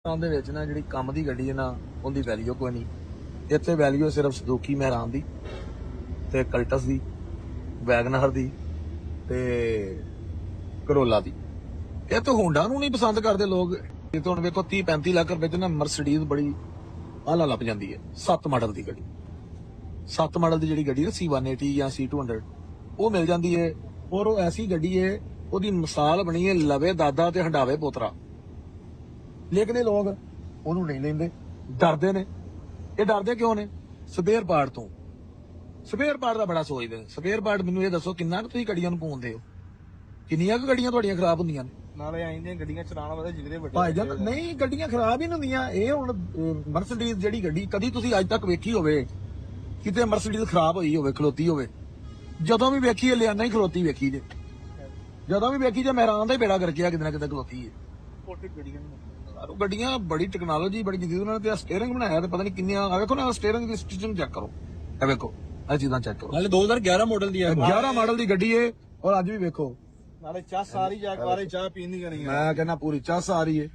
ਦੇ ਵਿੱਚ ਨਾ ਜਿਹੜੀ ਕੰਮ ਦੀ ਗੱਡੀ ਹੈ ਨਾ ਉਹਦੀ ਵੈਲਿਊ ਕੋਈ ਨਹੀਂ। ਇੱਥੇ ਵੈਲਿਊ ਸਿਰਫ ਸੁਜ਼ੂਕੀ ਮਹਿਰਾਨ ਦੀ ਤੇ ਕਲਟਸ ਦੀ, ਵੈਗਨਰ ਦੀ ਤੇ ਕਰੋਲਾ ਦੀ। ਇਹ ਤਾਂ ਹੋਂਡਾ ਨੂੰ ਨਹੀਂ ਪਸੰਦ ਕਰਦੇ ਲੋਕ। ਇਹ ਤਾਂ ਹੁਣ ਵੇਖੋ 30-35 ਲੱਖ ਰੁਪਏ ਚ ਨਾ ਮਰਸੀਡੀਜ਼ ਬੜੀ ਆਲਾ ਲੱਭ ਜਾਂਦੀ ਹੈ। 7 ਮਾਡਲ ਦੀ ਗੱਡੀ, 7 ਮਾਡਲ ਦੀ ਜਿਹੜੀ ਗੱਡੀ ਨਾ C180 ਜਾਂ C200 ਉਹ ਮਿਲ ਜਾਂਦੀ ਹੈ। ਔਰ ਉਹ ਐਸੀ ਗੱਡੀ ਹੈ, ਉਹਦੀ ਮਿਸਾਲ ਬਣੀ ਹੈ ਲਵੇ ਦਾਦਾ ਤੇ ਹੰਡਾਵੇ ਪੋਤਰਾ। ਲੇਕਿਨ ਇਹ ਲੋਕ ਉਹਨੂੰ ਨਹੀਂ ਲੈਂਦੇ, ਡਰਦੇ ਨੇ। ਇਹ ਡਰਦੇ ਕਿਉਂ ਨੇ? ਸਪੇਅਰ ਪਾਰਟ ਤੋਂ। ਸਪੇਅਰ ਪਾਰਟ ਦਾ ਬੜਾ ਸੋਚਦੇ ਨੇ। ਸਪੇਅਰ ਪਾਰਟ ਮੈਨੂੰ ਇਹ ਦੱਸੋ ਕਿੰਨਾ ਕੁ ਤੁਸੀਂ ਗੱਡੀਆਂ ਨੂੰ ਪਾਉਂਦੇ ਹੋ? ਕਿੰਨੀਆਂ ਕੁ ਗੱਡੀਆਂ ਤੁਹਾਡੀਆਂ ਖਰਾਬ ਹੁੰਦੀਆਂ ਨੇ? ਨਾਲੇ ਆਈਂਦੀਆਂ ਗੱਡੀਆਂ ਚਲਾਉਣ ਵਾਲੇ ਜਿਗਰੇ ਵੱਡੇ ਭਾਈ ਜਾਨ ਨਹੀਂ, ਗੱਡੀਆਂ ਖਰਾਬ ਹੀ ਨਹੀਂ ਹੁੰਦੀਆਂ। ਇਹ ਹੁਣ ਮਰਸੀਡੀਜ਼ ਜਿਹੜੀ ਗੱਡੀ ਕਦੀ ਤੁਸੀਂ ਅੱਜ ਤੱਕ ਵੇਖੀ ਹੋਵੇ ਕਿਤੇ ਮਰਸੀਡੀਜ਼ ਖਰਾਬ ਹੋਈ ਹੋਵੇ, ਖਲੋਤੀ ਹੋਵੇ? ਜਦੋਂ ਵੀ ਵੇਖੀ ਲਿਆਣਾ ਹੀ ਖਲੋਤੀ ਵੇਖੀ ਜੇ। ਜਦੋਂ ਵੀ ਵੇਖੀ ਜੇ ਮਹਿਰਾਨ ਦਾ ਹੀ ਬੇੜਾ ਕਰਕੇ ਆ ਕਿਤੇ ਨਾ ਕਿਤੇ ਖਲੋਤੀ ਹੈ। ਗੱਡੀਆਂ ਬੜੀ ਟੈਕਨੋਲੋਜੀ ਬੜੀ ਜਦੀਦ ਉਹਨਾਂ ਨੇ ਤੇ ਸਟੀਅਰਿੰਗ ਬਣਾਇਆ ਤੇ ਪਤਾ ਨਹੀਂ ਕਿੰਨੀਆਂ। ਆ ਵੇਖੋ ਨਾ ਸਟੀਅਰਿੰਗ ਦੀ ਸਟਿਚਿੰਗ ਚੈੱਕ ਕਰੋ, ਇਹ ਵੇਖੋ ਇਹ ਚੀਜ਼ਾਂ ਚੈੱਕ ਕਰੋ। ਨਾਲੇ 2011 ਮਾਡਲ ਦੀ ਹੈ, 11 ਮਾਡਲ ਦੀ ਗੱਡੀ ਹੈ। ਔਰ ਅੱਜ ਵੀ ਵੇਖੋ ਨਾਲੇ ਚਾਹ ਸਾਰੀ ਜਾ ਕੇ ਚਾਹ ਪੀਣ ਦੀ ਨਹੀਂ। ਮੈਂ ਕਹਿੰਦਾ ਪੂਰੀ ਚੱਸ ਆ ਰਹੀ ਹੈ।